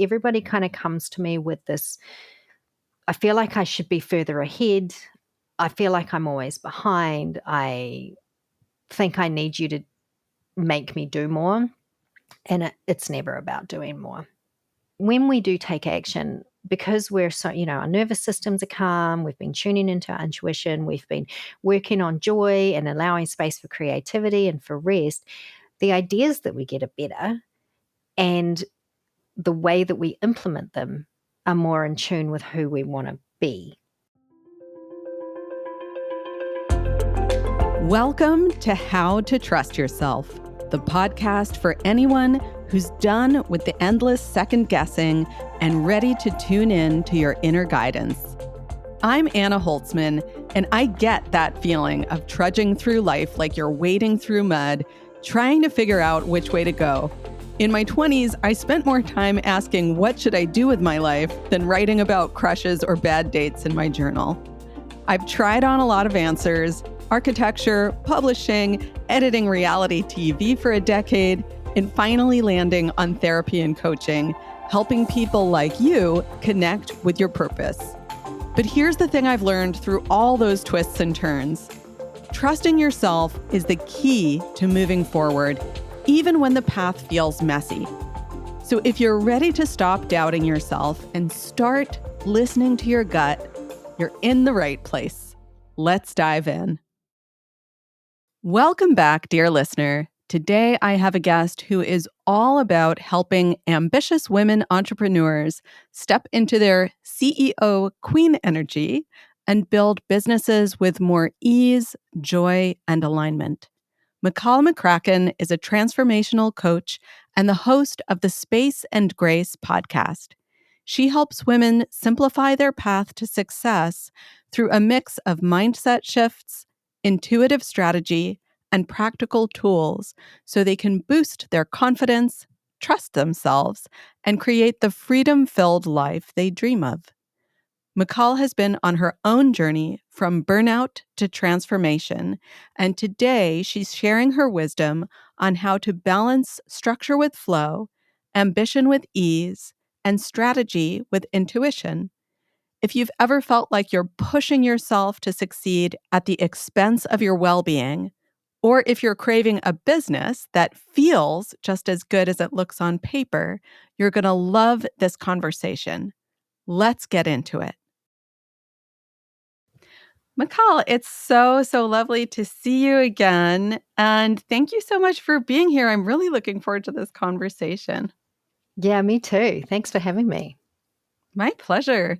everybody kind of comes to me with this, I feel like I should be further ahead. I feel like I'm always behind. I think I need you to make me do more. And it's never about doing more. When we do take action, because we're so, our nervous systems are calm, we've been tuning into our intuition, we've been working on joy and allowing space for creativity and for rest, the ideas that we get are better, and the way that we implement them are more in tune with who we want to be. Welcome to How to Trust Yourself, the podcast for anyone who's done with the endless second guessing and ready to tune in to your inner guidance. I'm Anna Holtzman, and I get that feeling of trudging through life like you're wading through mud, trying to figure out which way to go. In my 20s, I spent more time asking what should I do with my life than writing about crushes or bad dates in my journal. I've tried on a lot of answers: architecture, publishing, editing reality TV for a decade, and finally landing on therapy and coaching, helping people like you connect with your purpose. But here's the thing I've learned through all those twists and turns. Trusting yourself is the key to moving forward, even when the path feels messy. So if you're ready to stop doubting yourself and start listening to your gut, you're in the right place. Let's dive in. Welcome back, dear listener. Today, I have a guest who is all about helping ambitious women entrepreneurs step into their CEO queen energy and build businesses with more ease, joy, and alignment. Michal McCracken is a transformational coach and the host of the Space and Grace podcast. She helps women simplify their path to success through a mix of mindset shifts, intuitive strategy, and practical tools so they can boost their confidence, trust themselves, and create the freedom-filled life they dream of. Michal has been on her own journey from burnout to transformation, and today she's sharing her wisdom on how to balance structure with flow, ambition with ease, and strategy with intuition. If you've ever felt like you're pushing yourself to succeed at the expense of your well-being, or if you're craving a business that feels just as good as it looks on paper, you're going to love this conversation. Let's get into it. Michal, it's so lovely to see you again. And thank you so much for being here. I'm really looking forward to this conversation. Yeah, me too. Thanks for having me. My pleasure.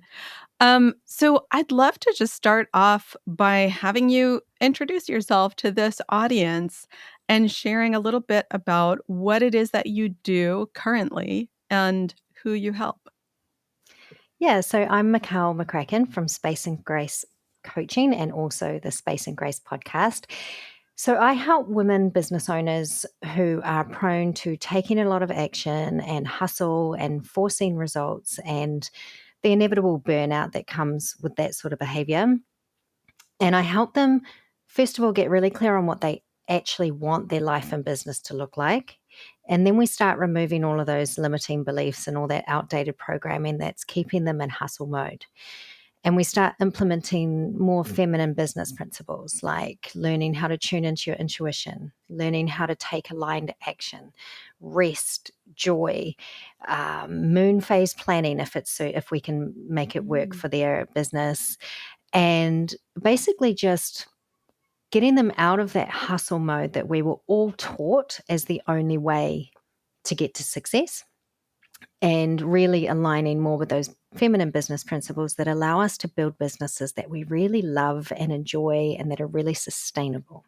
So I'd love to just start off by having you introduce yourself to this audience and sharing a little bit about what it is that you do currently and who you help. Yeah, so I'm Michal McCracken from Space and Grace Coaching and also the Space and Grace podcast. So I help women business owners who are prone to taking a lot of action and hustle and forcing results and the inevitable burnout that comes with that sort of behavior. And I help them, first of all, get really clear on what they actually want their life and business to look like. And then we start removing all of those limiting beliefs and all that outdated programming that's keeping them in hustle mode. And we start implementing more feminine business principles like learning how to tune into your intuition, learning how to take aligned action, rest, joy, moon phase planning if we can make it work for their business, and basically just getting them out of that hustle mode that we were all taught as the only way to get to success, and really aligning more with those feminine business principles that allow us to build businesses that we really love and enjoy and that are really sustainable.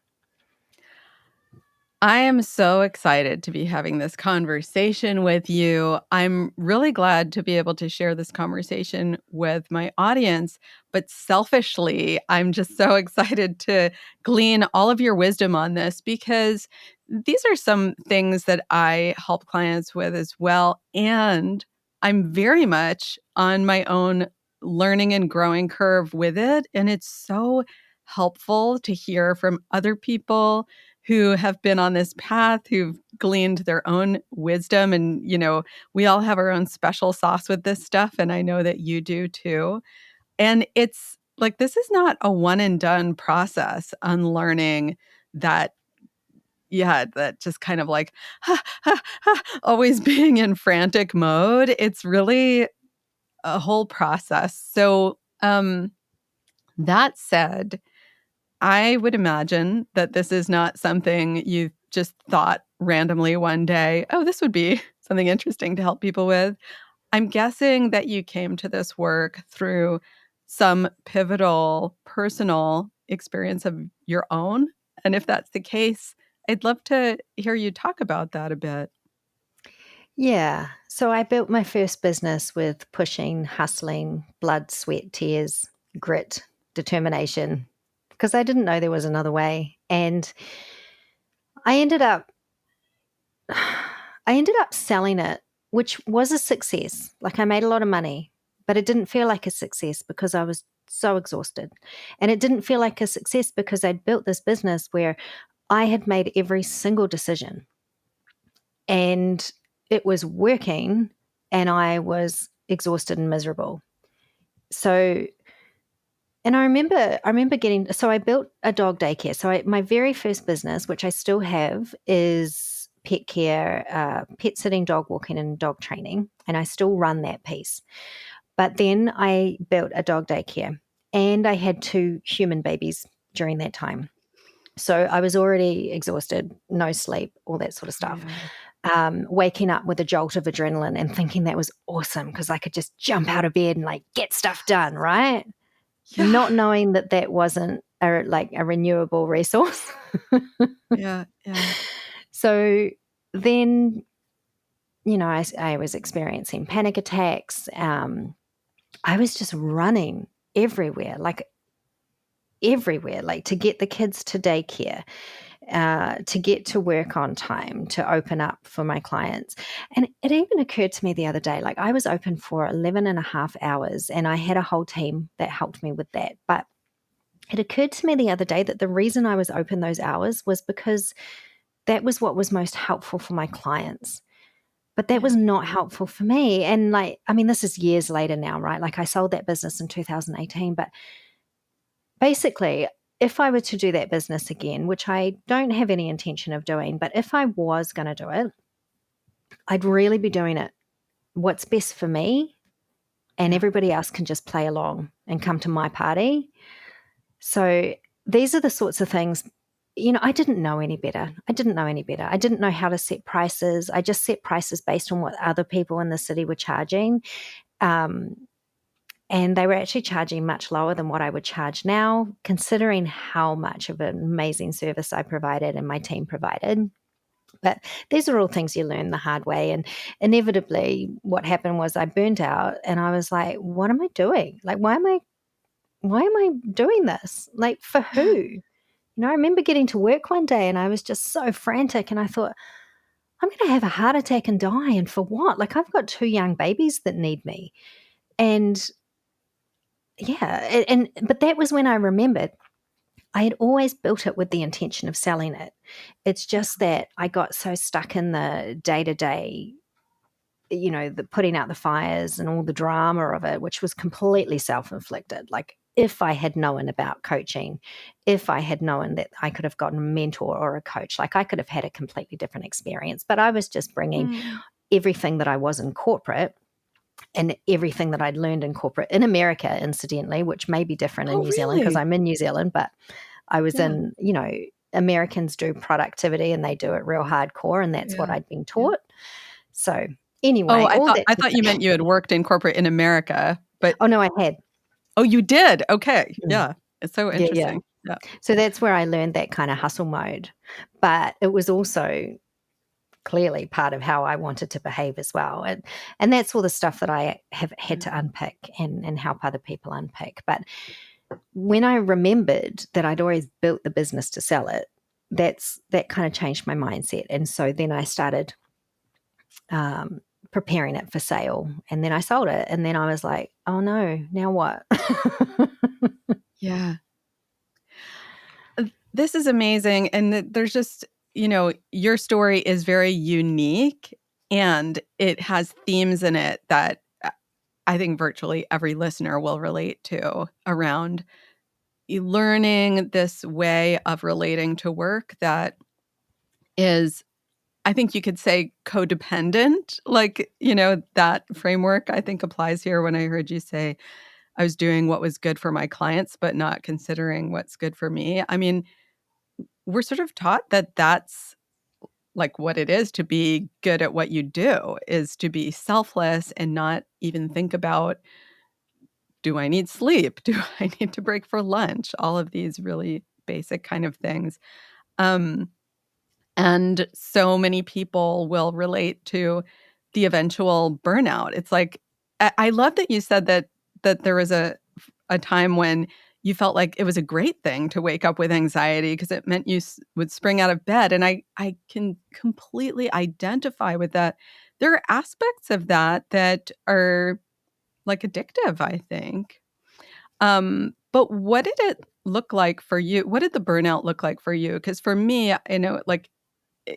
I am so excited to be having this conversation with you. I'm really glad to be able to share this conversation with my audience, but selfishly, I'm just so excited to glean all of your wisdom on this because these are some things that I help clients with as well. And I'm very much on my own learning and growing curve with it. And it's so helpful to hear from other people who have been on this path, who've gleaned their own wisdom. And, we all have our own special sauce with this stuff. And I know that you do too. And it's like, this is not a one and done process, unlearning that. Yeah, that just kind of like, always being in frantic mode. It's really a whole process. So, that said, I would imagine that this is not something you just thought randomly one day, oh, this would be something interesting to help people with. I'm guessing that you came to this work through some pivotal personal experience of your own. And if that's the case, I'd love to hear you talk about that a bit. Yeah. So I built my first business with pushing, hustling, blood, sweat, tears, grit, determination, because I didn't know there was another way. And I ended up I ended up selling it, which was a success. Like I made a lot of money, but it didn't feel like a success because I was so exhausted. And it didn't feel like a success because I'd built this business where I had made every single decision and it was working and I was exhausted and miserable. So, and I remember getting, so I built a dog daycare. So my very first business, which I still have, is pet care, pet sitting, dog walking, and dog training. And I still run that piece. But then I built a dog daycare and I had 2 human babies during that time. So I was already exhausted, no sleep, all that sort of stuff. Yeah. Waking up with a jolt of adrenaline and thinking that was awesome because I could just jump out of bed and like get stuff done, right? Yeah. Not knowing that that wasn't a renewable resource. Yeah. Yeah. So then, I was experiencing panic attacks. I was just running everywhere, like to get the kids to daycare, to get to work on time, to open up for my clients. And it even occurred to me the other day, like I was open for 11 and a half hours and I had a whole team that helped me with that. But it occurred to me the other day that the reason I was open those hours was because that was what was most helpful for my clients. But that was Yeah. not helpful for me. And this is years later now, right? Like I sold that business in 2018. But basically, if I were to do that business again, which I don't have any intention of doing, but if I was going to do it, I'd really be doing it what's best for me. And Yeah. everybody else can just play along and come to my party. So these are the sorts of things, I didn't know any better. I didn't know how to set prices. I just set prices based on what other people in the city were charging. Um, and they were actually charging much lower than what I would charge now, considering how much of an amazing service I provided and my team provided. But these are all things you learn the hard way. And inevitably, what happened was I burnt out and I was like, what am I doing? Like, why am I doing this? Like, for who? I remember getting to work one day and I was just so frantic and I thought, I'm going to have a heart attack and die. And for what? Like, I've got 2 young babies that need me. And yeah, but that was when I remembered I had always built it with the intention of selling it. It's just that I got so stuck in the day to day, the putting out the fires and all the drama of it, which was completely self inflicted. Like, if I had known about coaching, if I had known that I could have gotten a mentor or a coach, like I could have had a completely different experience. But I was just bringing Mm. everything that I was in corporate and everything that I'd learned in corporate in America, incidentally, which may be different in Oh, New Zealand because really? I'm in New Zealand, but I was Yeah. in, Americans do productivity and they do it real hardcore, and that's what Yeah. I'd been Yeah. taught. So Oh, anyway, I all thought that I to thought you say, meant you had worked in corporate in America, but oh no, I had. oh, you did? Okay. Mm, Yeah. It's so yeah, yeah. interesting. Yeah. So that's where I learned that kind of hustle mode. But it was also clearly part of how I wanted to behave as well. And that's all the stuff that I have had Yeah. to unpick and help other people unpick. But when I remembered that I'd always built the business to sell it, that kind of changed my mindset. And so then I started um, preparing it for sale, and then I sold it. And then I was like, oh no, now what? Yeah. This is amazing. And there's just, your story is very unique and it has themes in it that I think virtually every listener will relate to around learning this way of relating to work that is, I think you could say, codependent. Like, that framework I think applies here when I heard you say I was doing what was good for my clients, but not considering what's good for me. I mean, we're sort of taught that that's like what it is to be good at what you do, is to be selfless and not even think about, do I need sleep? Do I need to break for lunch? All of these really basic kind of things. Um, and so many people will relate to the eventual burnout. It's like, I love that you said that there was a time when you felt like it was a great thing to wake up with anxiety because it meant you would spring out of bed. And I can completely identify with that. There are aspects of that are like addictive, I think. But what did it look like for you? What did the burnout look like for you? Because for me, I know, like,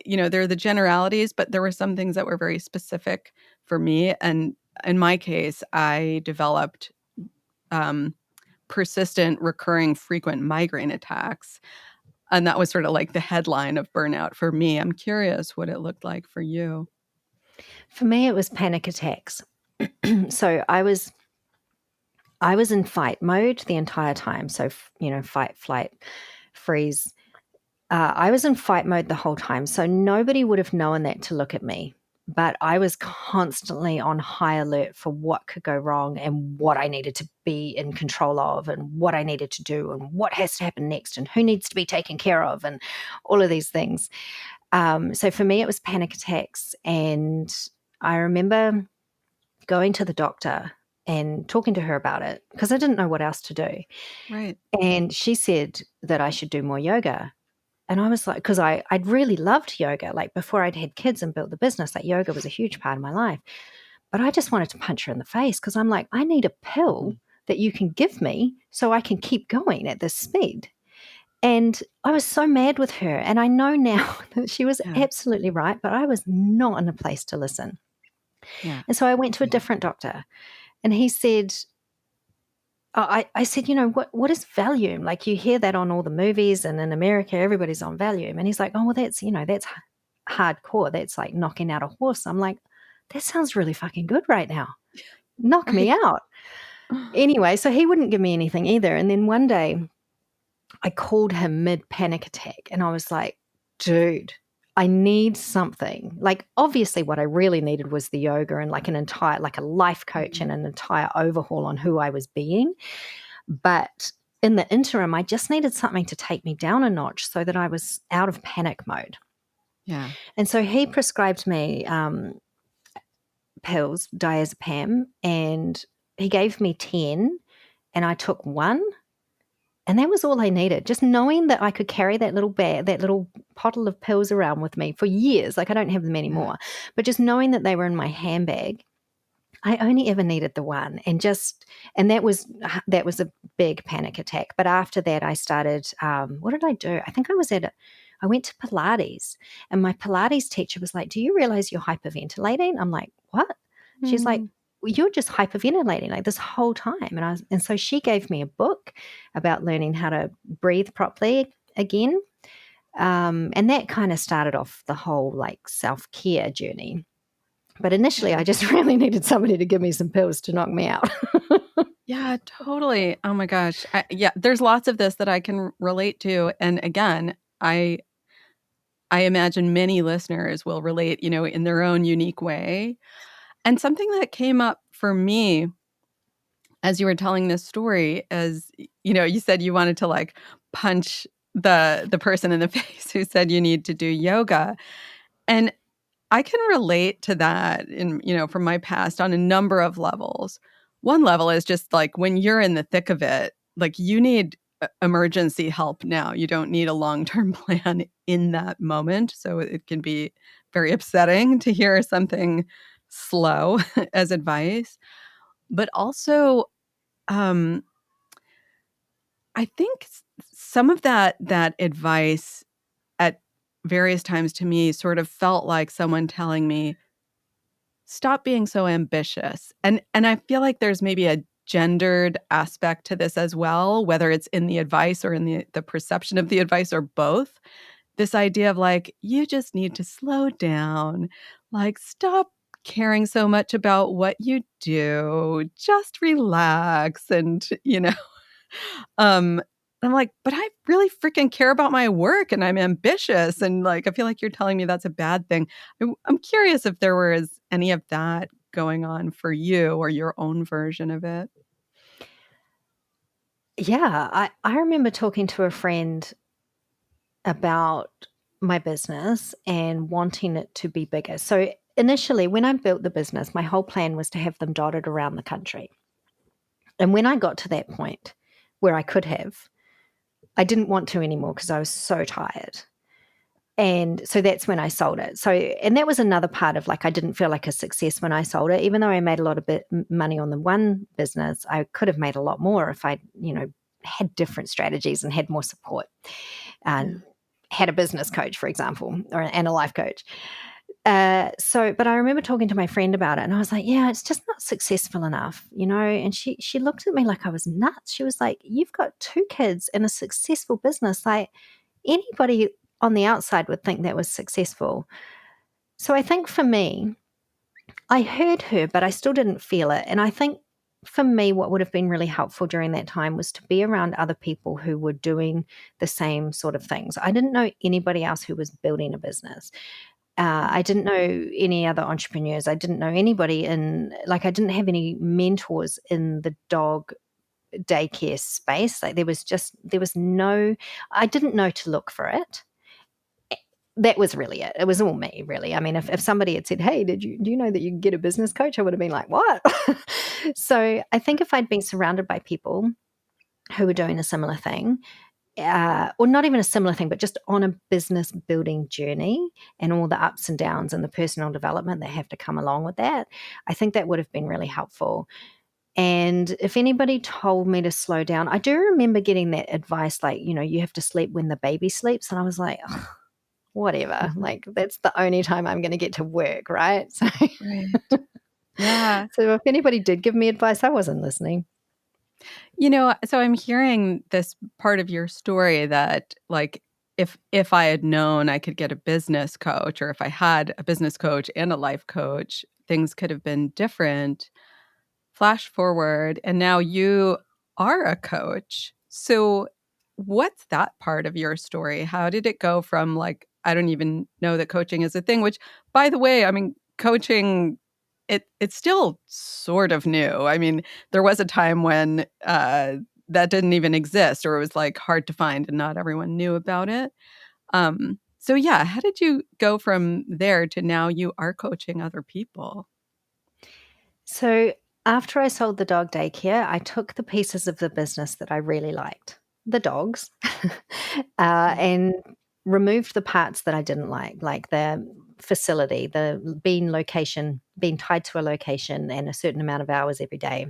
there are the generalities, but there were some things that were very specific for me. And in my case, I developed um, persistent, recurring, frequent migraine attacks. And that was sort of like the headline of burnout for me. I'm curious what it looked like for you. For me, it was panic attacks. So I was in fight mode the entire time. So, fight, flight, freeze. I was in fight mode the whole time. So nobody would have known that to look at me. But I was constantly on high alert for what could go wrong and what I needed to be in control of and what I needed to do and what has to happen next and who needs to be taken care of and all of these things. So for me, it was panic attacks. And I remember going to the doctor and talking to her about it because I didn't know what else to do. Right. And she said that I should do more yoga. And I was like, because I'd really loved yoga. Like before I'd had kids and built the business, like yoga was a huge part of my life. But I just wanted to punch her in the face because I'm like, I need a pill that you can give me so I can keep going at this speed. And I was so mad with her. And I know now that she was Yeah. absolutely right, but I was not in a place to listen. Yeah. And so I went to a different doctor and he said, I said, what is Valium? Like you hear that on all the movies and in America, everybody's on Valium. And he's like, oh, well, that's hardcore. That's like knocking out a horse. I'm like, that sounds really fucking good right now. Knock me Right. out. Anyway, so he wouldn't give me anything either. And then one day I called him mid panic attack and I was like, dude, I need something. Like, obviously, what I really needed was the yoga and like like a life coach and an entire overhaul on who I was being. But in the interim, I just needed something to take me down a notch so that I was out of panic mode. Yeah. And so he prescribed me pills, diazepam, and he gave me 10, and I took one. And that was all I needed. Just knowing that I could carry that little bag, that little bottle of pills around with me for years. Like I don't have them Yeah. anymore, but just knowing that they were in my handbag, I only ever needed the one. And that was a big panic attack. But after that, I started. What did I do? I think I went to Pilates, and my Pilates teacher was like, "Do you realize you're hyperventilating?" I'm like, "What?" She's like, Mm. well, you're just hyperventilating like this whole time. And so she gave me a book about learning how to breathe properly again. And that kind of started off the whole like self-care journey. But initially Yeah. I just really needed somebody to give me some pills to knock me out. Yeah, totally. Oh my gosh. Yeah, there's lots of this that I can relate to. And again, I imagine many listeners will relate, in their own unique way. And something that came up for me as you were telling this story is, you said you wanted to like punch the person in the face who said you need to do yoga. And I can relate to that from my past on a number of levels. One level is just like when you're in the thick of it, like you need emergency help now. You don't need a long-term plan in that moment. So it can be very upsetting to hear something slow as advice. But also, um, I think some of that advice at various times to me sort of felt like someone telling me, "Stop being so ambitious." And I feel like there's maybe a gendered aspect to this as well, whether it's in the advice or in the perception of the advice or both. This idea of like, you just need to slow down, like, stop caring so much about what you do, just relax and. Um, I'm like, "But I really freaking care about my work and I'm ambitious," and, like, I feel like you're telling me that's a bad thing. I'm curious if there was any of that going on for you or your own version of it. Yeah, I remember talking to a friend about my business and wanting it to be bigger. So initially, when I built the business, my whole plan was to have them dotted around the country. And when I got to that point where I could have, I didn't want to anymore because I was so tired. And so that's when I sold it. So, and that was another part of like, I didn't feel like a success when I sold it. Even though I made a lot of money on the one business, I could have made a lot more if I, had different strategies and had more support and Yeah. had a business coach, for example, and a life coach. But I remember talking to my friend about it, and I was like, "Yeah, it's just not successful enough," And she looked at me like I was nuts. She was like, "You've got 2 kids and a successful business. Like anybody on the outside would think that was successful." So I think for me, I heard her, but I still didn't feel it. And I think for me, what would have been really helpful during that time was to be around other people who were doing the same sort of things. I didn't know anybody else who was building a business. I didn't know any other entrepreneurs. I didn't know anybody I didn't have any mentors in the dog daycare space. Like there was no, I didn't know to look for it. That was really it. It was all me, really. I mean, if somebody had said, "Hey, do you know that you can get a business coach?" I would have been like, "What?" So I think if I'd been surrounded by people who were doing a similar thing, or not even a similar thing, but just on a business building journey and all the ups and downs and the personal development that have to come along with that, I think that would have been really helpful. And if anybody told me to slow down, I do remember getting that advice, like, you have to sleep when the baby sleeps. And I was like, "Ugh, whatever, Mhm. like that's the only time I'm going to get to work, right?" So, Right. Yeah. so if anybody did give me advice, I wasn't listening. So I'm hearing this part of your story that like if I had known I could get a business coach or if I had a business coach and a life coach, things could have been different. Flash forward and now you are a coach. So what's that part of your story? How did it go from like I don't even know that coaching is a thing, which by the way, I mean coaching it's still sort of new. I mean, there was a time when that didn't even exist or it was like hard to find and not everyone knew about it. So yeah, how did you go from there to now you are coaching other people? So after I sold the dog daycare, I took the pieces of the business that I really liked, the dogs, Yeah. and removed the parts that I didn't like the facility, the being location, being tied to a location and a certain amount of hours every day.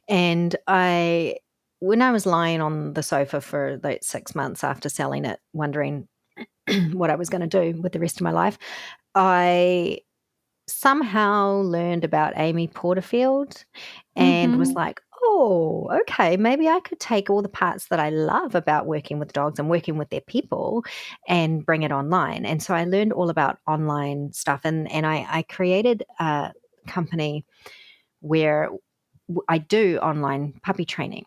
And when I was lying on the sofa for like 6 months after selling it, wondering what I was going to do with the rest of my life, I somehow learned about Amy Porterfield and was Mhm. like, "Oh, okay, maybe I could take all the parts that I love about working with dogs and working with their people and bring it online." And so I learned all about online stuff and I created a company where I do online puppy training,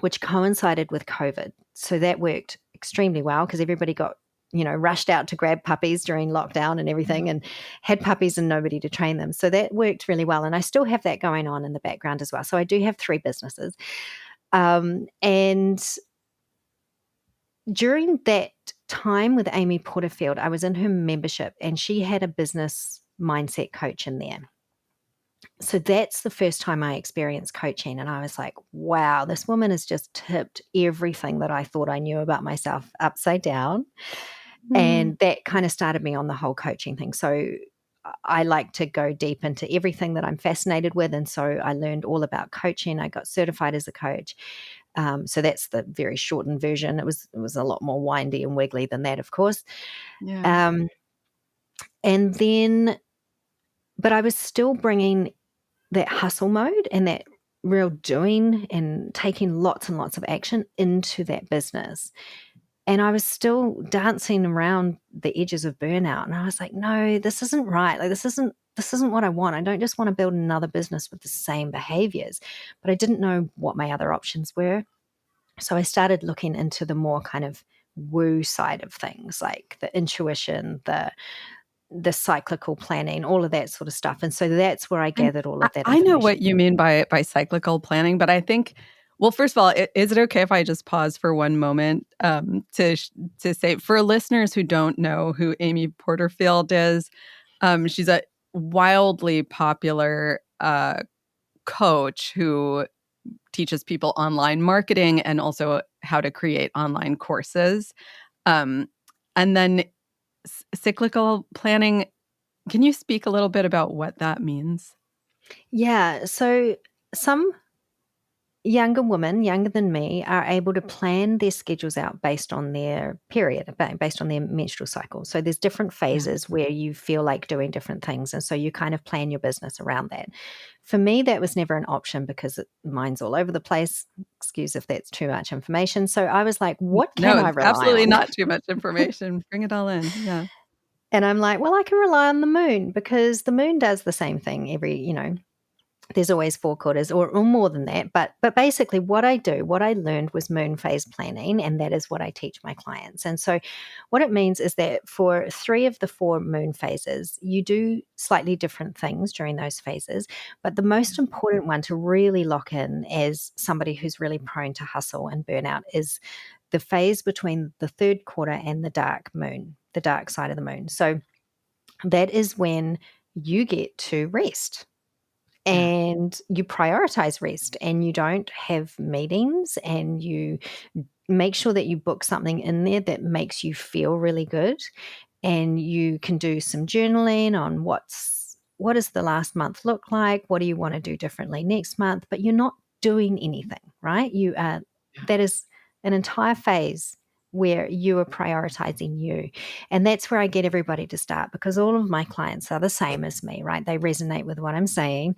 which coincided with COVID. So that worked extremely well because everybody got, rushed out to grab puppies during lockdown and Yeah. everything and had puppies and nobody to train them. So that worked really well. And I still have that going on in the background as well. So I do have 3 businesses. And during that time with Amy Porterfield, I was in her membership and she had a business mindset coach in there. So that's the first time I experienced coaching, and I was like, "Wow, this woman has just tipped everything that I thought I knew about myself upside down." Mm. And that kinda started me on the whole coaching thing. So I like to go deep into everything that I'm fascinated with, and so I learned all about coaching. I got certified as a coach. So that's the very shortened version. It was a lot more windy and wiggly than that, of course. Yeah. Um, and then, but I was still bringing that hustle mode and that real doing and taking lots and lots of action into that business. And I was still dancing around the edges of burnout. And I was like, no, this isn't right. Like, this isn't what I want. I don't just want to build another business with the same behaviors. But I didn't know what my other options were. So I started looking into the more kind of woo side of things, like the intuition, the cyclical planning, all of that sort of stuff. And so that's where I And gathered all I of that I know information. what you mean by cyclical planning, but I think well, first of all, is it okay if I just pause for one moment, to say for listeners who don't know who Amy Porterfield is, she's a wildly popular, coach who teaches people online marketing and also how to create online courses. Um, and then cyclical planning, can you speak a little bit about what that means? Yeah. So some younger women, younger than me, are able to plan their schedules out based on their period, based on their menstrual cycle. So there's different Yeah. phases where you feel like doing different things. And so you kind of plan your business around that. For me, that was never an option because mine's all over the place. Excuse if that's too much information. So I was like, what No, can I it's rely absolutely on? not too much information. Bring it all in. Yeah. And I'm like, well, I can rely on the moon because the moon does the same thing there's always 4 quarters or more than that. But basically what I learned was moon phase planning, and that is what I teach my clients. And so what it means is that for 3 of the 4 moon phases, you do slightly different things during those phases. But the most important one to really lock in as somebody who's really prone to hustle and burnout is the phase between the 3rd quarter and the dark moon, the dark side of the moon. So that is when you get to rest Yeah. and you prioritize rest and you don't have meetings, and you make sure that you book something in there that makes you feel really good, and you can do some journaling on what does the last month look like, what do you want to do differently next month, but you're not doing anything, right? You are Yeah. That is an entire phase where you are prioritizing you. And that's where I get everybody to start, because all of my clients are the same as me, right? They resonate with what I'm saying,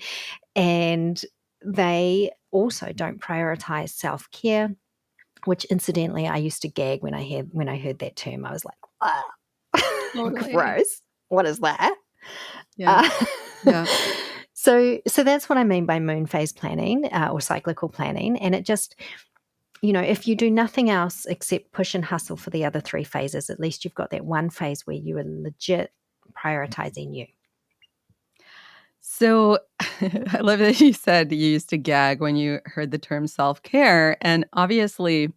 and they also don't prioritize self-care, which incidentally I used to gag when I heard that term. I was like, "Ah, Totally. gross. What is that?" Yeah. Uh, Yeah. so that's what I mean by moon phase planning, or cyclical planning. And it just, if you do nothing else except push and hustle for the other 3 phases, at least you've got that one phase where you are legit prioritizing you. So I love that you said you used to gag when you heard the term self-care. And obviously,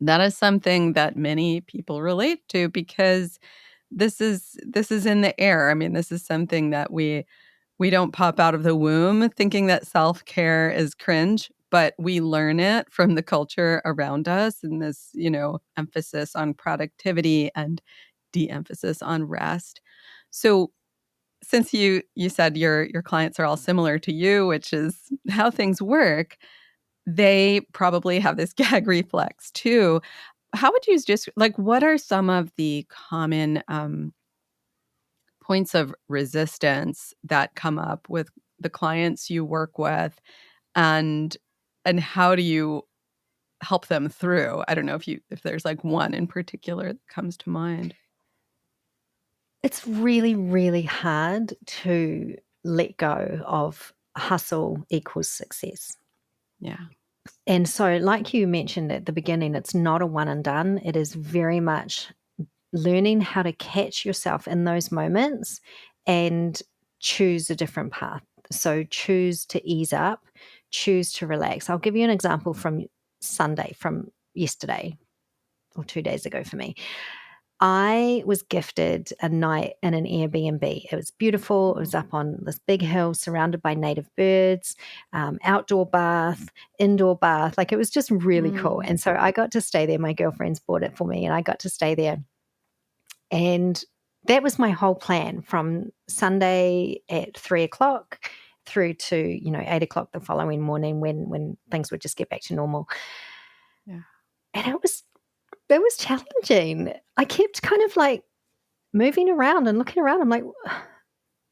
that is something that many people relate to because this is in the air. I mean, this is something that we don't pop out of the womb thinking that self-care is cringe, but we learn it from the culture around us and this, emphasis on productivity and de-emphasis on rest. So since you said your clients are all similar to you, which is how things work, they probably have this gag reflex too. How would you just like what are some of the common points of resistance that come up with the clients you work with and how do you help them through? I don't know if there's like one in particular that comes to mind. It's really, really hard to let go of hustle equals success. Yeah. And so, like you mentioned at the beginning, it's not a one and done. It is very much learning how to catch yourself in those moments and choose a different path. So, choose to ease up, choose to relax. I'll give you an example from Sunday, from yesterday or 2 days ago for me. I was gifted a night in an Airbnb. It was beautiful. It was up on this big hill surrounded by native birds, outdoor bath, indoor bath. Like, it was just really cool. Mm. And so I got to stay there. My girlfriends bought it for me, and I got to stay there. And that was my whole plan from Sunday at 3 o'clock through to 8 o'clock the following morning when things would just get back to normal. Yeah. And it was challenging. I kept kind of like moving around and looking around. I'm like,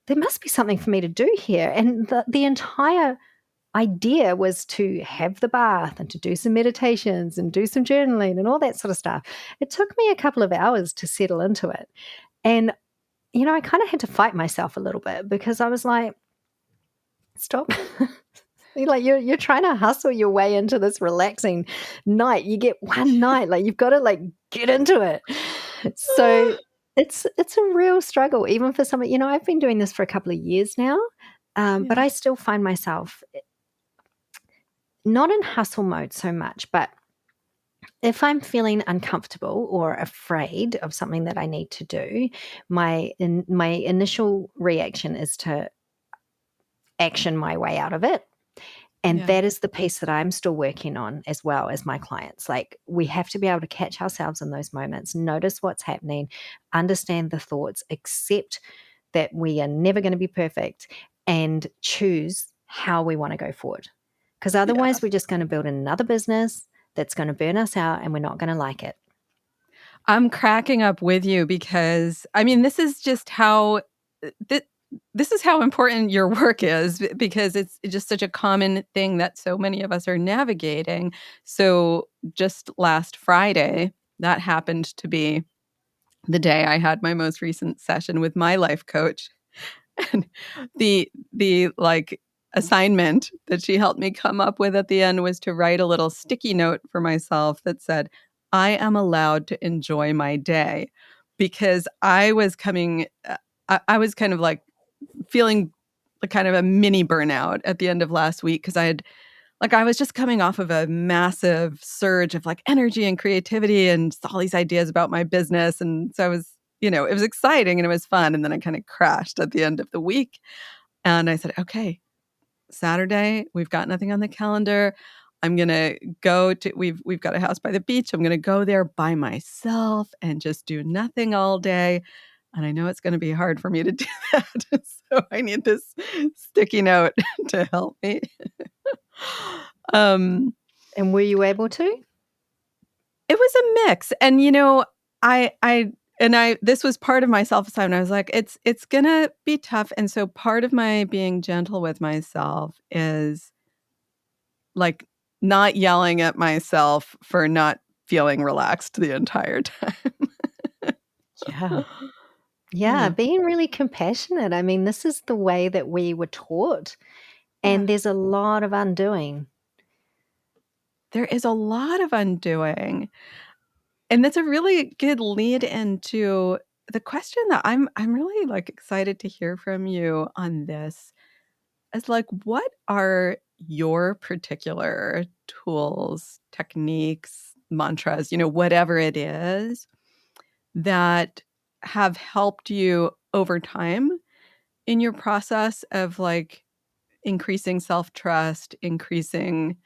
there must be something for me to do here. And the entire idea was to have the bath and to do some meditations and do some journaling and all that sort of stuff. It took me a couple of hours to settle into it. And, I kind of had to fight myself a little bit because I was like, stop. Like you're trying to hustle your way into this relaxing night. You get one night, like you've got to like get into it. So it's a real struggle, even for someone. I've been doing this for a couple of years now, but Yeah. I still find myself not in hustle mode so much, but if I'm feeling uncomfortable or afraid of something that I need to do, my initial reaction is to action my way out of it. And Yeah. that is the piece that I'm still working on as well as my clients. Like, we have to be able to catch ourselves in those moments, notice what's happening, understand the thoughts, accept that we are never going to be perfect, and choose how we want to go forward. Because Yeah. otherwise, we're just going to build another business that's going to burn us out and we're not going to like it. I'm cracking up with you because I mean, this is just how this is how important your work is because it's just such a common thing that so many of us are navigating. So just last Friday, that happened to be the day I had my most recent session with my life coach. And the like assignment that she helped me come up with at the end was to write a little sticky note for myself that said, "I am allowed to enjoy my day." Because I was coming I was kind of like feeling like kind of a mini burnout at the end of last week because I was just coming off of a massive surge of like energy and creativity and all these ideas about my business. And so I was, it was exciting and it was fun. And then I kind of crashed at the end of the week. And I said, okay, Saturday, we've got nothing on the calendar. I'm gonna go to we've got a house by the beach. I'm gonna go there by myself and just do nothing all day. And I know it's gonna be hard for me to do that. So I need this sticky note to help me. um And were you able to? It was a mix, and, I this was part of my self-esteem. I was like, "It's gonna be tough," and so part of my being gentle with myself is, like, not yelling at myself for not feeling relaxed the entire time. Yeah. Yeah, Yeah, being really compassionate. I mean, this is the way that we were taught, yeah. and there's a lot of undoing. There is a lot of undoing, and that's a really good lead into the question that I'm really, like, excited to hear from you on this. Is like, what are your particular tools, techniques, mantras, whatever it is that have helped you over time in your process of like increasing self-trust, increasing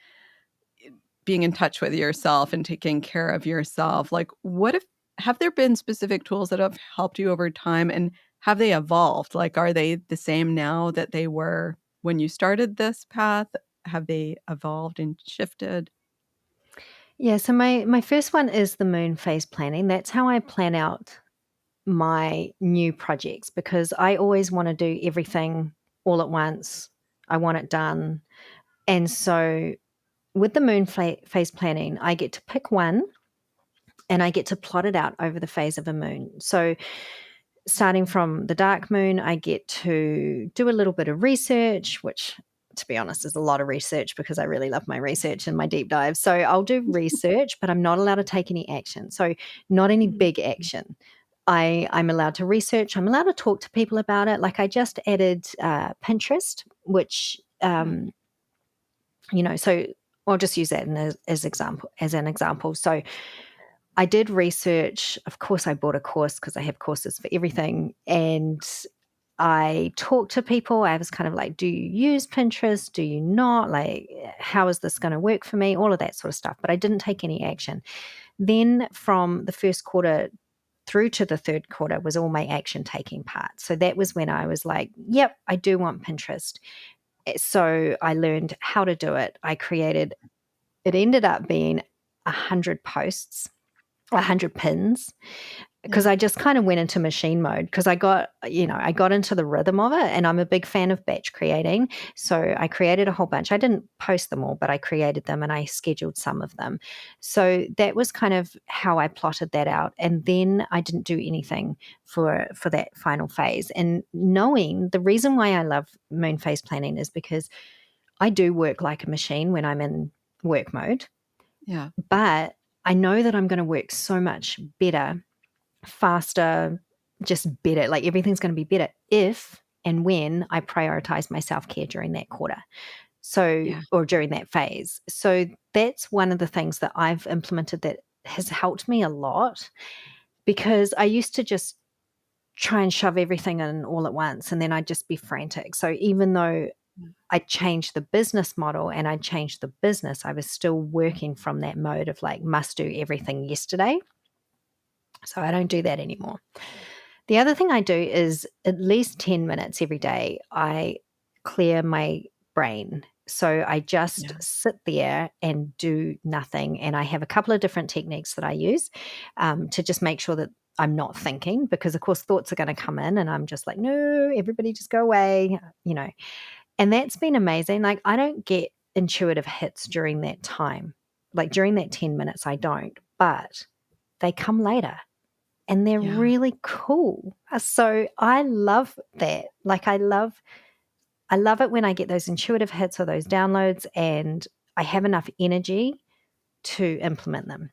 being in touch with yourself and taking care of yourself? Like, what if have there been specific tools that have helped you over time and have they evolved? Like, are they the same now that they were when you started this path? Have they evolved and shifted? Yeah, so my first one is the moon phase planning. That's how I plan out my new projects because I always want to do everything all at once. I want it done. And so with the moon phase planning, I get to pick one and I get to plot it out over the phase of a moon. So starting from the dark moon, I get to do a little bit of research, which to be honest is a lot of research because I really love my research and my deep dives. So I'll do research, but I'm not allowed to take any action. So not any Mhm. big action. I'm allowed to research. I'm allowed to talk to people about it. Like I just added Pinterest, which Yeah. so I'll just use that as an example. So I did research. Of course, I bought a course because I have courses for everything. And I talked to people. I was kind of like, do you use Pinterest? Do you not? Like, how is this going to work for me? All of that sort of stuff. But I didn't take any action. Then from the first quarter through to the third quarter was all my action taking part. So that was when I was like, yep, I do want Pinterest. So I learned how to do it. It ended up being 100 posts, 100 pins, because Yeah. I just kind of went into machine mode because I got into the rhythm of it, and I'm a big fan of batch creating. So I created a whole bunch. I didn't post them all, but I created them and I scheduled some of them. So that was kind of how I plotted that out. And then I didn't do anything for that final phase. And knowing the reason why I love moon phase planning is because I do work like a machine when I'm in work mode, Yeah. but I know that I'm going to work so much better, faster, just better. Like everything's going to be better if and when I prioritize my self care during that quarter. So, Yeah. or during that phase. So, that's one of the things that I've implemented that has helped me a lot, because I used to just try and shove everything in all at once and then I'd just be frantic. So, even though I changed the business model and I changed the business, I was still working from that mode of like must do everything yesterday. So I don't do that anymore. The other thing I do is at least 10 minutes every day, I clear my brain. So I just Yeah. sit there and do nothing. And I have a couple of different techniques that I use to just make sure that I'm not thinking, because, of course, thoughts are going to come in and I'm just like, no, everybody just go away, you know. And that's been amazing. Like, I don't get intuitive hits during that time. Like, during that 10 minutes, I don't, but they come later and they're Yeah. really cool. So I love that. Like, I love it when I get those intuitive hits or those downloads and I have enough energy to implement them.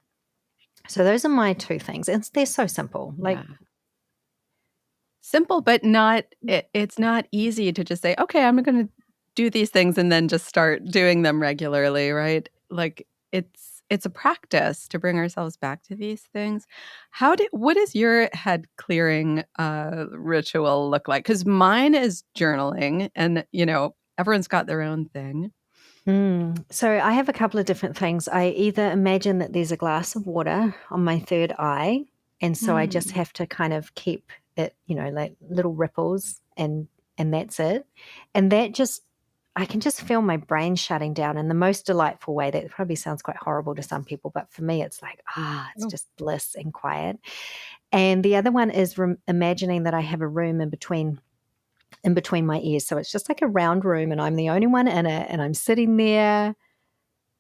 So those are my two things. And they're so simple. Like, Yeah. Simple, but it's not easy to just say, "Okay, I'm gonna do these things," and then just start doing them regularly, right? Like, it's a practice to bring ourselves back to these things. What does your head clearing, ritual look like? Because mine is journaling and, everyone's got their own thing. so I have a couple of different things. I either imagine that there's a glass of water on my third eye, and so I just Mm. have to kind of keep it, like little ripples, and that's it. And that just I can just feel my brain shutting down in the most delightful way. That probably sounds quite horrible to some people, but for me, it's like, it's Oh, just bliss and quiet. And the other one is imagining that I have a room in between my ears. So it's just like a round room and I'm the only one in it and I'm sitting there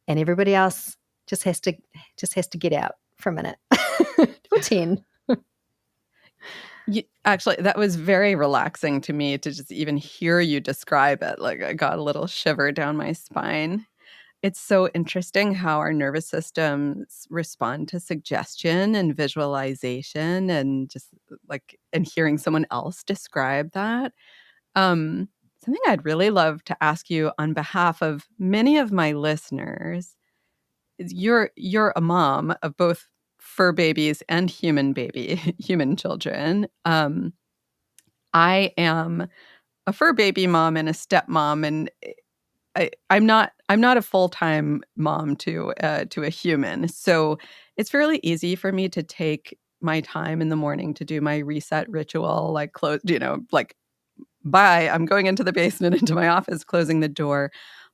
and everybody else just has to get out for a minute or 10. actually, that was very relaxing to me to just even hear you describe it. Like, I got a little shiver down my spine. It's so interesting how our nervous systems respond to suggestion and visualization and just and hearing someone else describe that. Um, Something I'd really love to ask you on behalf of many of my listeners is you're a mom of both fur babies and human children. I am a fur baby mom and a stepmom, and I'm not a full-time mom to a human, so it's fairly easy for me to take my time in the morning to do my reset ritual, like close, bye, I'm going into the basement, into my office, closing the door.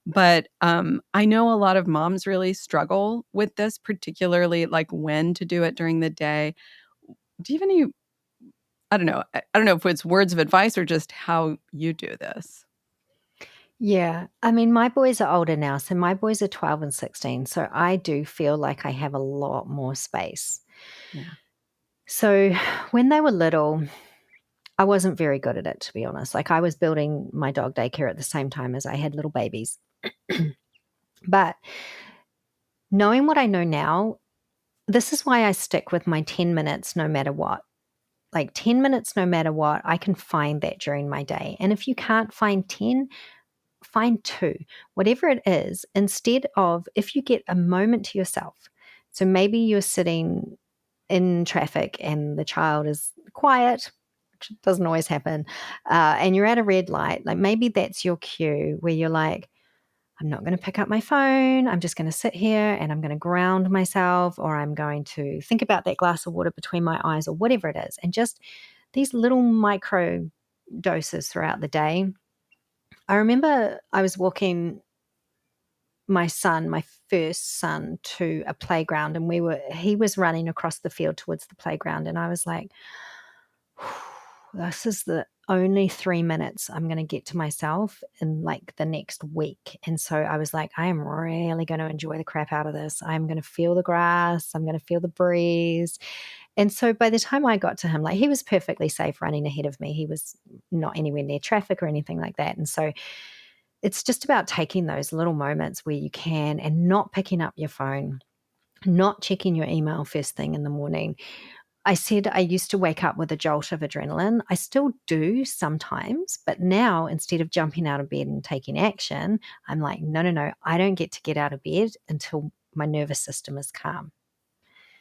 But I know a lot of moms really struggle with this, particularly like when to do it during the day. Do you have any? I don't know. I don't know if it's words of advice or just how you do this. Yeah. I mean, my boys are older now. So my boys are 12 and 16. So I do feel like I have a lot more space. Yeah. So when they were little, I wasn't very good at it, to be honest. Like, I was building my dog daycare at the same time as I had little babies. But knowing what I know now, this is why I stick with my 10 minutes no matter what. Like 10 minutes no matter what, I can find that during my day. And if you can't find 10, find two, whatever it is, instead of if you get a moment to yourself. So maybe you're sitting in traffic and the child is quiet, which doesn't always happen, and you're at a red light. Like, maybe that's your cue where you're like, I'm not going to pick up my phone. I'm just going to sit here and I'm going to ground myself, or I'm going to think about that glass of water between my eyes, or whatever it is. And just these little micro doses throughout the day, I remember I was walking my first son, to a playground, and he was running across the field towards the playground, and I was like, this is the only 3 minutes I'm gonna get to myself in, like, the next week, and so I was like, "I am really gonna enjoy the crap out of this. I'm gonna feel the grass, I'm gonna feel the breeze," and so by the time I got to him, like, he was perfectly safe running ahead of me. He was not anywhere near traffic or anything like that, and so it's just about taking those little moments where you can and not picking up your phone, not checking your email first thing in the morning. I said I used to wake up with a jolt of adrenaline. I still do sometimes, but now instead of jumping out of bed and taking action, I'm like, no, no, no, I don't get out of bed until my nervous system is calm.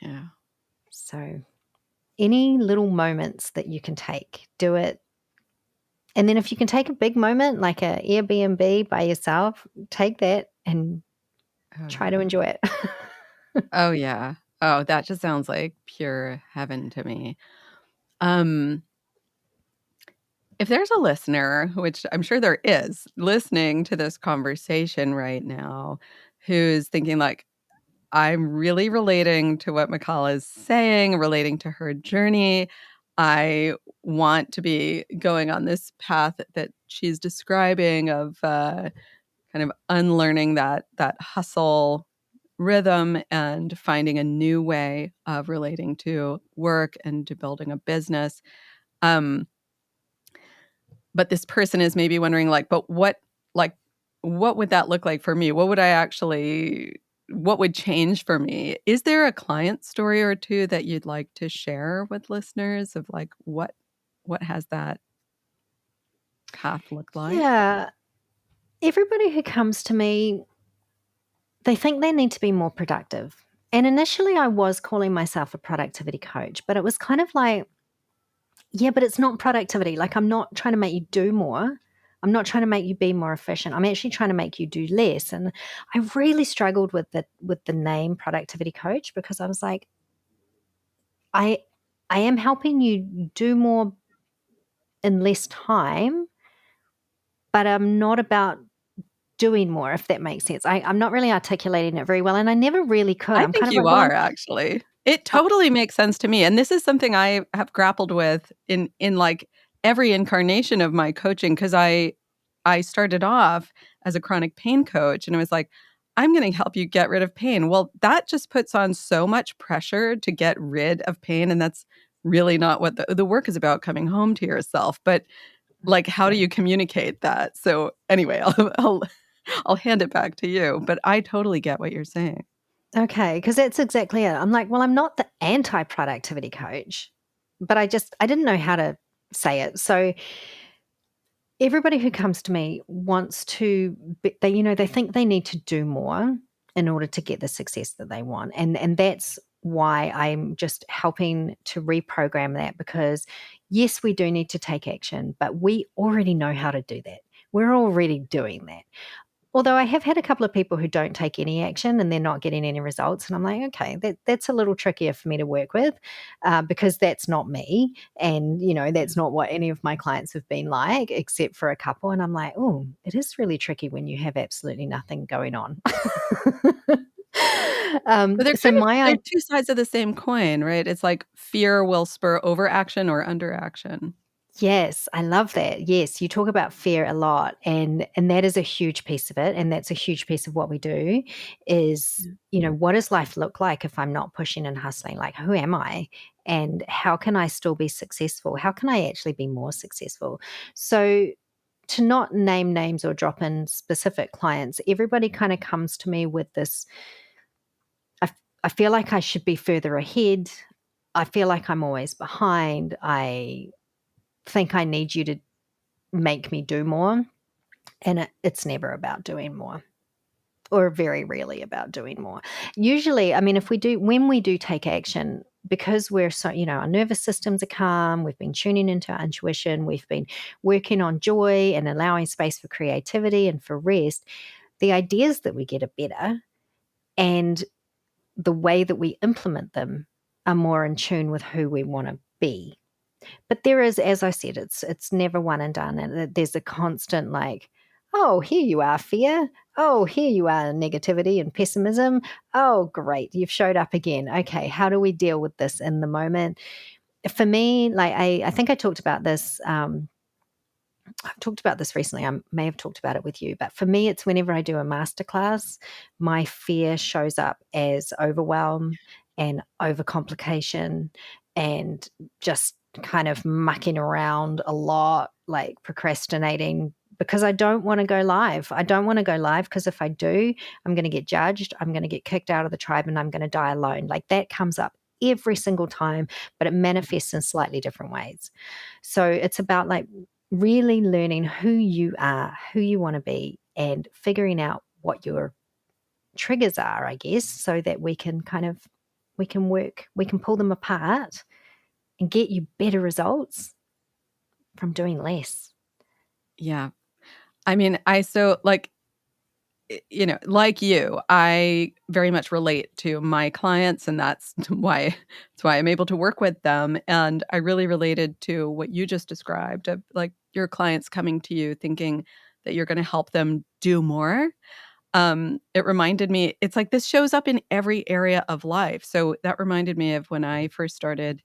Yeah. So any little moments that you can take, do it. And then if you can take a big moment like a Airbnb by yourself, take that and Oh, try to yeah. enjoy it. Oh, yeah. Oh, that just sounds like pure heaven to me. Um, if there's a listener, which I'm sure there is, listening to this conversation right now, who's thinking like, I'm really relating to what Michal is saying, relating to her journey. I want to be going on this path that she's describing of kind of unlearning that hustle rhythm and finding a new way of relating to work and to building a business. Um, but this person is maybe wondering like, but like what would that look like for me? What would change for me? Is there a client story or two that you'd like to share with listeners of like what has that path looked like? Yeah. Everybody who comes to me, they think they need to be more productive. And initially, I was calling myself a productivity coach, but it was kind of like, yeah, but it's not productivity. Like, I'm not trying to make you do more. I'm not trying to make you be more efficient. I'm actually trying to make you do less. And I really struggled with the name productivity coach, because I was like, I I am helping you do more in less time, but I'm not about doing more, if that makes sense. I'm not really articulating it very well, and I never really could. I I'm kind think of like, you well, are actually. It uh, totally makes sense to me, and this is something I have grappled with in like every incarnation of my coaching because I started off as a chronic pain coach and it was like, I'm going to help you get rid of pain. Well, that just puts on so much pressure to get rid of pain, and that's really not what the work is about, coming home to yourself. But like, how do you communicate that? So anyway, I'll hand it back to you, but I totally get what you're saying. okay, because that's exactly it. I'm like, well, I'm not the anti-productivity coach, but I didn't know how to say it. So everybody who comes to me wants to they think they need to do more in order to get the success that they want. And that's why I'm just helping to reprogram that, because yes, we do need to take action, but we already know how to do that. We're already doing that. Although I have had a couple of people who don't take any action and they're not getting any results, and I'm like, okay, that's a little trickier for me to work with, because that's not me, and that's not what any of my clients have been like, except for a couple. And I'm like, oh, it is really tricky when you have absolutely nothing going on. But So they're two sides of the same coin, right? It's like fear will spur overaction or underaction. Yes, I love that. Yes, you talk about fear a lot, and that is a huge piece of it, and that's a huge piece of what we do is, Yeah. what does life look like if I'm not pushing and hustling? Like, who am I? And how can I still be successful? How can I actually be more successful? So, to not name names or drop in specific clients, everybody kind of comes to me with this. I feel like I should be further ahead. I feel like I'm always behind. I think I need you to make me do more. And it's never about doing more, or very rarely about doing more. Usually, I mean, when we do take action, because we're so, our nervous systems are calm, we've been tuning into our intuition, we've been working on joy and allowing space for creativity and for rest, the ideas that we get are better. And the way that we implement them are more in tune with who we want to be. But there is, as I said, it's never one and done, and there's a constant like, Oh, here you are, fear. Oh, here you are, negativity and pessimism. Oh, great. You've showed up again. Okay. How do we deal with this in the moment? For me, like I think I talked about this. I've talked about this recently. I may have talked about it with you, but for me, it's whenever I do a masterclass, my fear shows up as overwhelm and overcomplication and just kind of mucking around a lot, like procrastinating because I don't want to go live. I don't want to go live because if I do, I'm going to get judged. I'm going to get kicked out of the tribe and I'm going to die alone. Like that comes up every single time, but it manifests in slightly different ways. So it's about like really learning who you are, who you want to be, and figuring out what your triggers are, I guess, so that we can we can pull them apart and get you better results from doing less. Yeah. I mean, I so like, like you, I very much relate to my clients, and that's why I'm able to work with them. And I really related to what you just described of like your clients coming to you thinking that you're going to help them do more. It reminded me, it's like this shows up in every area of life. So that reminded me of when I first started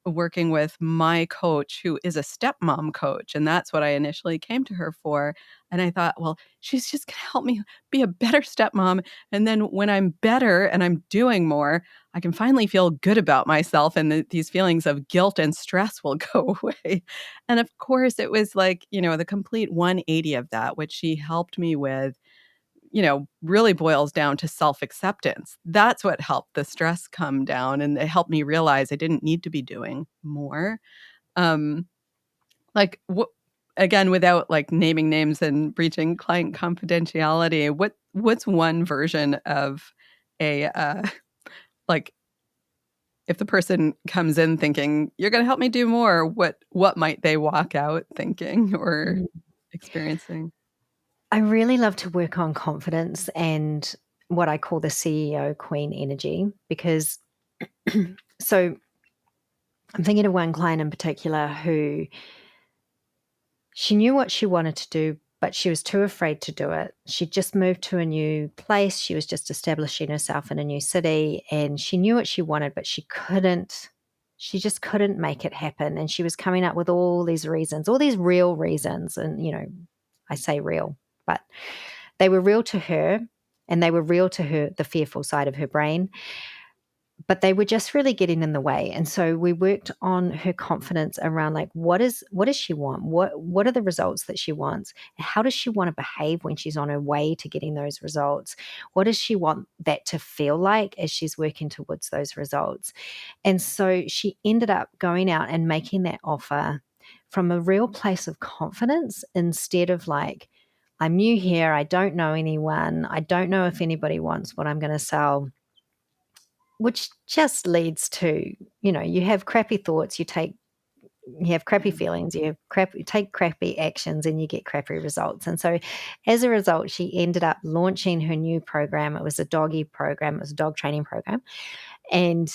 working with my coach who is a stepmom coach, and that's what I initially came to her for, and I thought, "Well, she's just gonna help me be a better stepmom, and then when I'm better and I'm doing more, I can finally feel good about myself, and these feelings of guilt and stress will go away." And of course, it was like, the complete 180 of that, which she helped me with, really boils down to self-acceptance. That's what helped the stress come down, and it helped me realize I didn't need to be doing more. Um, like, again, without, like, naming names and breaching client confidentiality, what's one version of a, like, if the person comes in thinking, "You're gonna help me do more," what might they walk out thinking or Mm. experiencing? I really love to work on confidence and what I call the CEO queen energy because so I'm thinking of one client in particular who she knew what she wanted to do, but she was too afraid to do it. She'd just moved to a new place. She was just establishing herself in a new city and she knew what she wanted, but she just couldn't make it happen. And she was coming up with all these reasons, all these real reasons. And, I say real, but they were real to her and they were real to her, the fearful side of her brain, but they were just really getting in the way. And so we worked on her confidence around like what does she want? What are the results that she wants? How does she want to behave when she's on her way to getting those results? What does she want that to feel like as she's working towards those results? And so she ended up going out and making that offer from a real place of confidence instead of like, I'm new here, I don't know anyone, I don't know if anybody wants what I'm going to sell, which just leads to, you have crappy thoughts, you have crappy Yeah. feelings, you take crappy actions and you get crappy results. And so as a result, she ended up launching her new program. It was a doggy program, it was a dog training program. And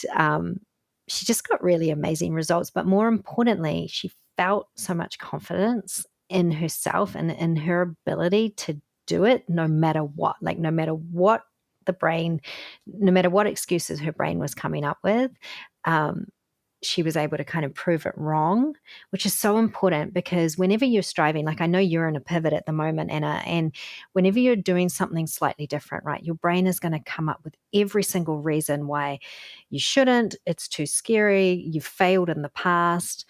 she just got really amazing results. But more importantly, she felt so much confidence in herself and in her ability to do it no matter what, like no matter what the brain, no matter what excuses her brain was coming up with. Um, she was able to kind of prove it wrong, which is so important because whenever you're striving, like I know you're in a pivot at the moment, Anna, and whenever you're doing something slightly different, right, your brain is going to come up with every single reason why you shouldn't. It's too scary. You've failed in the past.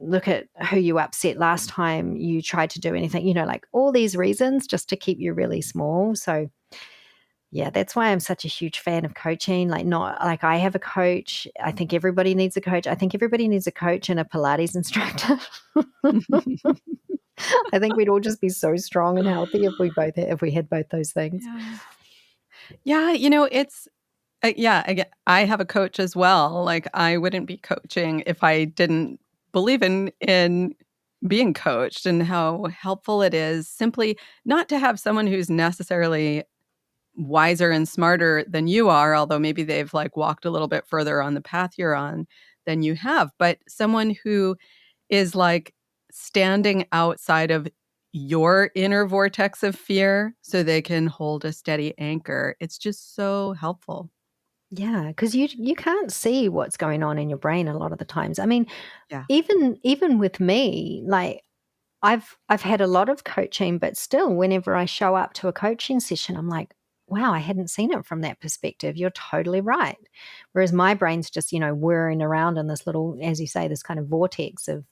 Look at who you upset last time you tried to do anything, like all these reasons just to keep you really small. So, yeah, that's why I'm such a huge fan of coaching. Like, not like I have a coach. I think everybody needs a coach. I think everybody needs a coach and a Pilates instructor. I think we'd all just be so strong and healthy if we had both those things. Yeah. Yeah, it's yeah, I have a coach as well. Like, I wouldn't be coaching if I didn't believe in being coached and how helpful it is simply not to have someone who's necessarily wiser and smarter than you are, although maybe they've, like, walked a little bit further on the path you're on than you have, but someone who is, like, standing outside of your inner vortex of fear so they can hold a steady anchor. It's just so helpful. Yeah, because you can't see what's going on in your brain a lot of the times. I mean, Yeah. even with me, like I've had a lot of coaching, but still whenever I show up to a coaching session, I'm like, wow, I hadn't seen it from that perspective. You're totally right. Whereas my brain's just, whirring around in this little, as you say, this kind of vortex of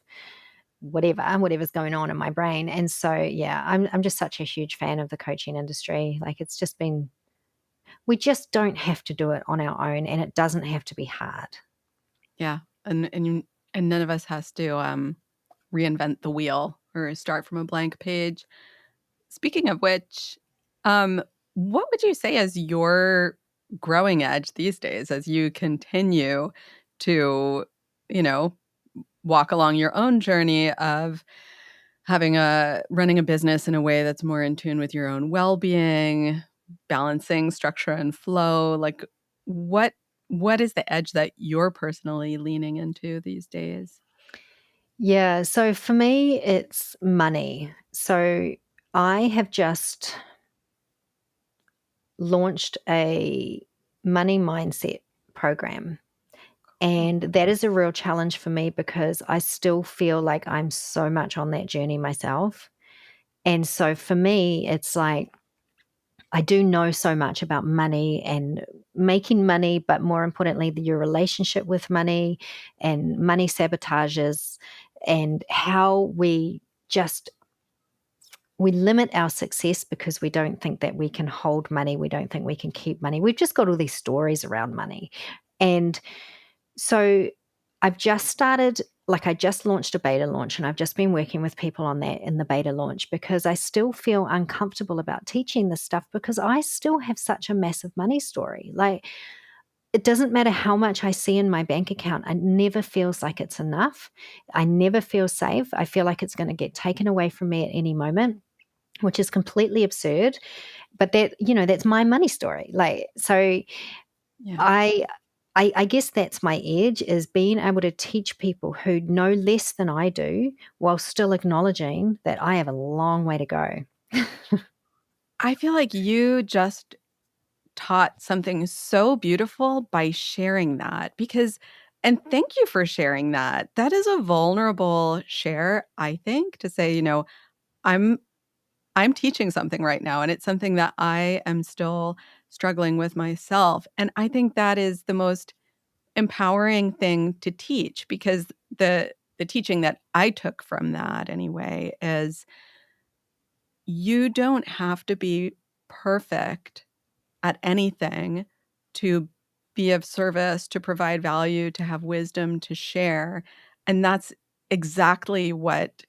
whatever's going on in my brain. And so, yeah, I'm just such a huge fan of the coaching industry. Like it's just been we just don't have to do it on our own, and it doesn't have to be hard. Yeah. And none of us has to reinvent the wheel or start from a blank page. Speaking of which, um, what would you say is your growing edge these days as you continue to, you know, walk along your own journey of running a business in a way that's more in tune with your own well-being, balancing structure and flow? Like what what is the edge that you're personally leaning into these days? Yeah, so for me, it's money. So I have just launched a money mindset program. Cool. And that is a real challenge for me because I still feel like I'm so much on that journey myself. And so for me, it's like I do know so much about money and making money, but more importantly, your relationship with money and money sabotages and how just we limit our success because we don't think that we can hold money. We don't think we can keep money. We've just got all these stories around money. And so I've just started, like, I just launched a beta launch and I've just been working with people on that in the beta launch because I still feel uncomfortable about teaching this stuff because I still have such a massive money story. Like, it doesn't matter how much I see in my bank account, it never feels like it's enough. I never feel safe. I feel like it's going to get taken away from me at any moment, which is completely absurd. But that's my money story. Like, so Yeah. I I guess that's my edge is being able to teach people who know less than I do while still acknowledging that I have a long way to go. I feel like you just taught something so beautiful by sharing that and thank you for sharing that. That is a vulnerable share, I think, to say, I'm I'm teaching something right now and it's something that I am still struggling with myself. And I think that is the most empowering thing to teach because the teaching that I took from that anyway is you don't have to be perfect at anything to be of service, to provide value, to have wisdom to share. And that's exactly what,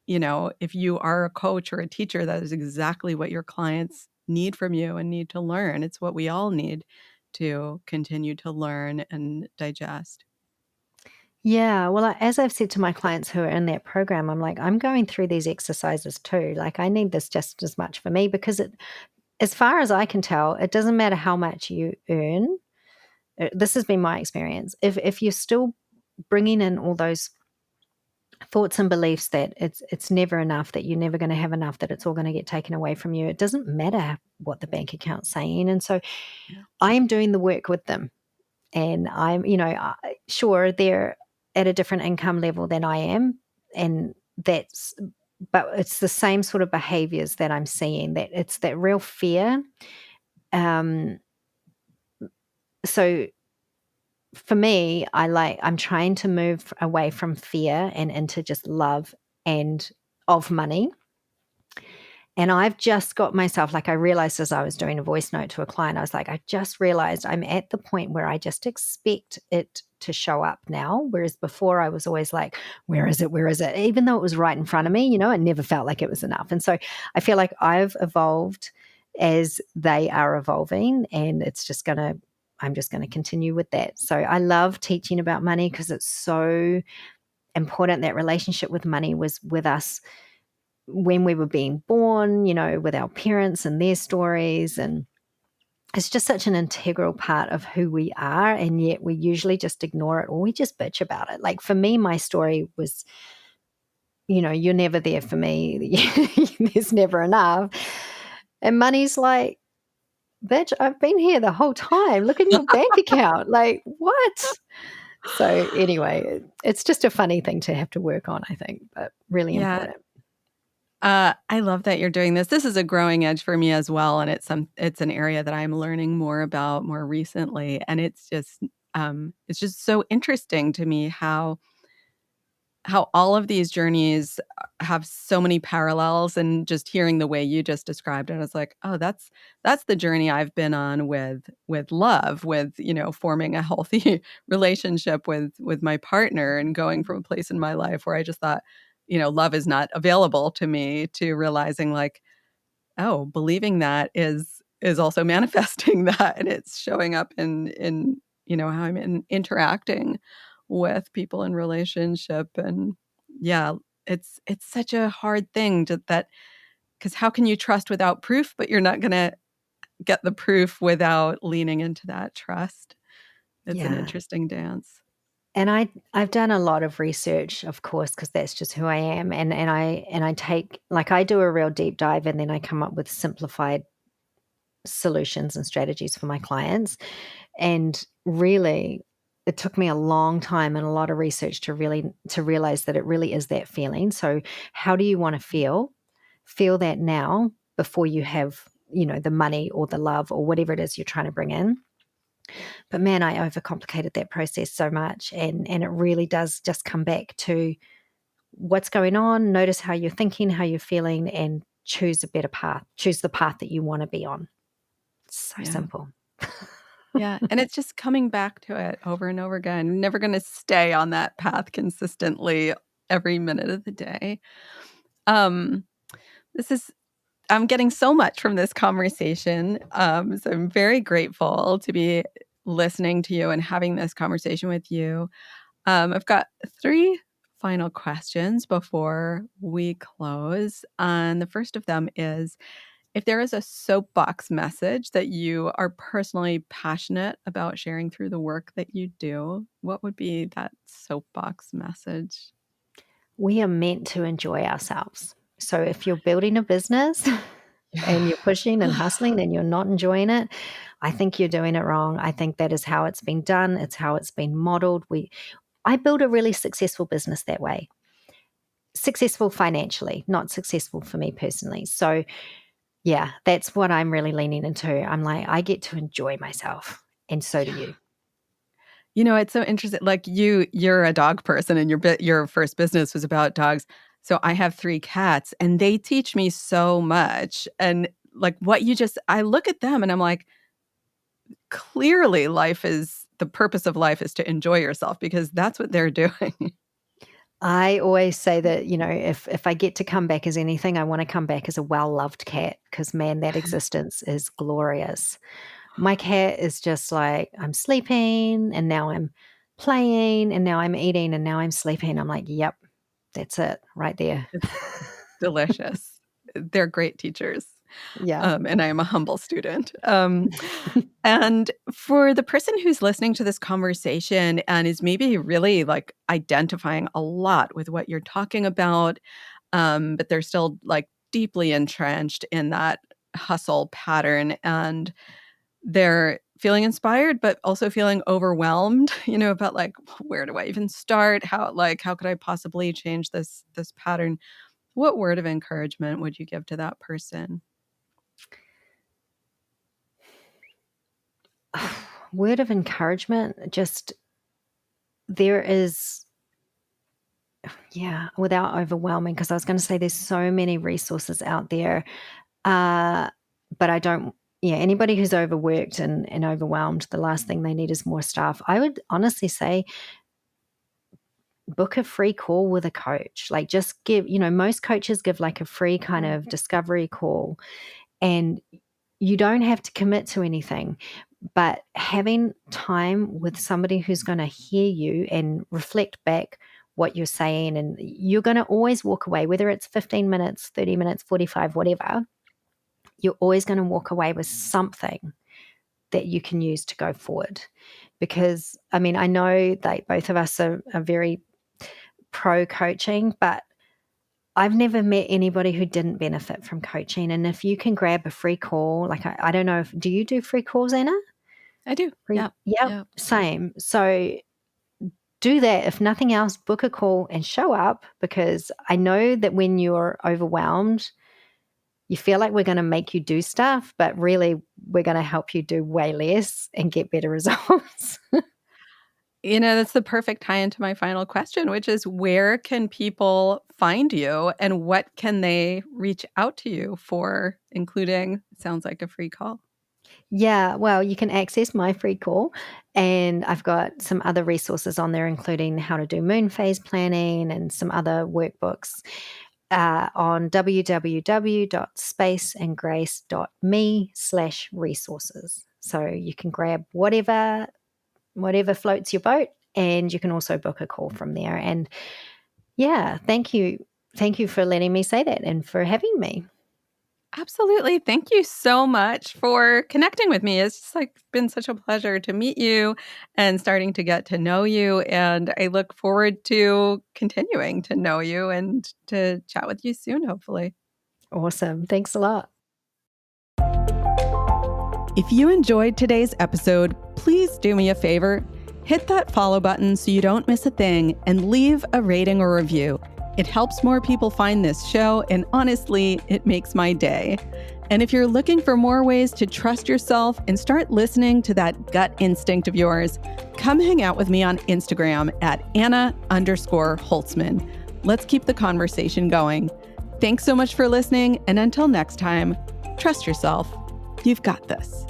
if you are a coach or a teacher, that is exactly what your clients need from you and need to learn. It's what we all need to continue to learn and digest. Yeah, well, as I've said to my clients who are in that program, I'm like, I'm going through these exercises too. Like, I need this just as much for me because as far as I can tell, it doesn't matter how much you earn. This has been my experience. If you're still bringing in all those thoughts and beliefs that it's never enough, that you're never going to have enough, that it's all going to get taken away from you, it doesn't matter what the bank account's saying. And so Yeah. I am doing the work with them. And sure, they're at a different income level than I am. And but it's the same sort of behaviors that I'm seeing, that it's that real fear. Um, so for me, I'm trying to move away from fear and into just love and of money. And I've just got myself, like, I realized as I was doing a voice note to a client, I was like, I just realized I'm at the point where I just expect it to show up now. Whereas before I was always like, where is it? Where is it? Even though it was right in front of me, it never felt like it was enough. And so I feel like I've evolved as they are evolving, and I'm just going to continue with that. So I love teaching about money because it's so important. That relationship with money was with us when we were being born, with our parents and their stories. And it's just such an integral part of who we are. And yet we usually just ignore it or we just bitch about it. Like for me, my story was you're never there for me. There's never enough. And money's like, bitch, I've been here the whole time. Look at your bank account. Like, what? So anyway, it's just a funny thing to have to work on, I think, but really Yeah. important. I love that you're doing this. This is a growing edge for me as well, and it's an area that I'm learning more about more recently, and it's just so interesting to me how all of these journeys have so many parallels, and just hearing the way you just described it, I was like, "Oh, that's the journey I've been on with love, with, forming a healthy relationship with my partner and going from a place in my life where I just thought, love is not available to me, to realizing like, oh, believing that is also manifesting that, and it's showing up in how I'm interacting with people in relationship. And yeah, it's such a hard thing that because how can you trust without proof? But you're not gonna get the proof without leaning into that trust. It's an Yeah. interesting dance. And I've done a lot of research, of course, because that's just who I am. And I take, like, I do a real deep dive, and then I come up with simplified solutions and strategies for my clients. And really, it took me a long time and a lot of research to realize that it really is that feeling. So how do you want to feel? Feel that now before you have, the money or the love or whatever it is you're trying to bring in. But man, I overcomplicated that process so much, and it really does just come back to what's going on, notice how you're thinking, how you're feeling, and choose a better path. Choose the path that you want to be on. It's so Yeah. simple. Yeah, and it's just coming back to it over and over again. You're never gonna stay on that path consistently every minute of the day. Um, this is I'm getting so much from this conversation. So I'm very grateful to be listening to you and having this conversation with you. I've got 3 final questions before we close. And the first of them is, if there is a soapbox message that you are personally passionate about sharing through the work that you do, what would be that soapbox message? We are meant to enjoy ourselves. So if you're building a business and Yeah. you're pushing and hustling and you're not enjoying it, I think you're doing it wrong. I think that is how it's been done. It's how it's been modeled. I built a really successful business that way. Successful financially, not successful for me personally. So yeah, that's what I'm really leaning into. I'm like, I get to enjoy myself, and so do Yeah. you. It's so interesting. Like you're a dog person, and your first business was about dogs. So I have 3 cats, and they teach me so much. And like what you just I look at them and I'm like, clearly the purpose of life is to enjoy yourself, because that's what they're doing. I always say that, if I get to come back as anything, I wanna come back as a well-loved cat, because man, that existence is glorious. My cat is just like, I'm sleeping, and now I'm playing, and now I'm eating, and now I'm sleeping. I'm like, "Yep, that's it right there." It's delicious. They're great teachers. Yeah. And I am a humble student. And for the person who's listening to this conversation and is maybe really like identifying a lot with what you're talking about, but they're still like deeply entrenched in that hustle pattern, and they're feeling inspired, but also feeling overwhelmed, about like, where do I even start? How could I possibly change this pattern? What word of encouragement would you give to that person? Word of encouragement, just there is yeah, without overwhelming, because I was gonna say there's so many resources out there, uh, but I don't yeah, anybody who's overworked and overwhelmed, the last thing they need is more staff. I would honestly say book a free call with a coach. Like, just give most coaches give, like, a free kind of discovery call, and you don't have to commit to anything, but having time with somebody who's gonna hear you and reflect back what you're saying, and you're gonna always walk away, whether it's 15 minutes, 30 minutes, 45, whatever, you're always gonna walk away with something that you can use to go forward. Because, I mean, I know that both of us are very pro coaching, but I've never met anybody who didn't benefit from coaching. And if you can grab a free call, like I don't know, do you do free calls, Anna? I do. Free, Yeah. yep, Yeah. same. So do that. If nothing else, book a call and show up, because I know that when you're overwhelmed, you feel like we're going to make you do stuff, but really we're going to help you do way less and get better results. That's the perfect tie into my final question, which is where can people find you and what can they reach out to you for, including, it sounds like a free call? Yeah, well, you can access my free call, and I've got some other resources on there, including how to do moon phase planning and some other workbooks on www.spaceandgrace.me/resources. So you can grab whatever floats your boat, and you can also book a call from there. And yeah, thank you. Thank you for letting me say that and for having me. Absolutely. Thank you so much for connecting with me. It's just like been such a pleasure to meet you and starting to get to know you. And I look forward to continuing to know you and to chat with you soon, hopefully. Awesome. Thanks a lot. If you enjoyed today's episode, please do me a favor. Hit that follow button so you don't miss a thing and leave a rating or review. It helps more people find this show, and honestly, it makes my day. And if you're looking for more ways to trust yourself and start listening to that gut instinct of yours, come hang out with me on Instagram at Anna_Holtzman. Let's keep the conversation going. Thanks so much for listening, and until next time, trust yourself. You've got this.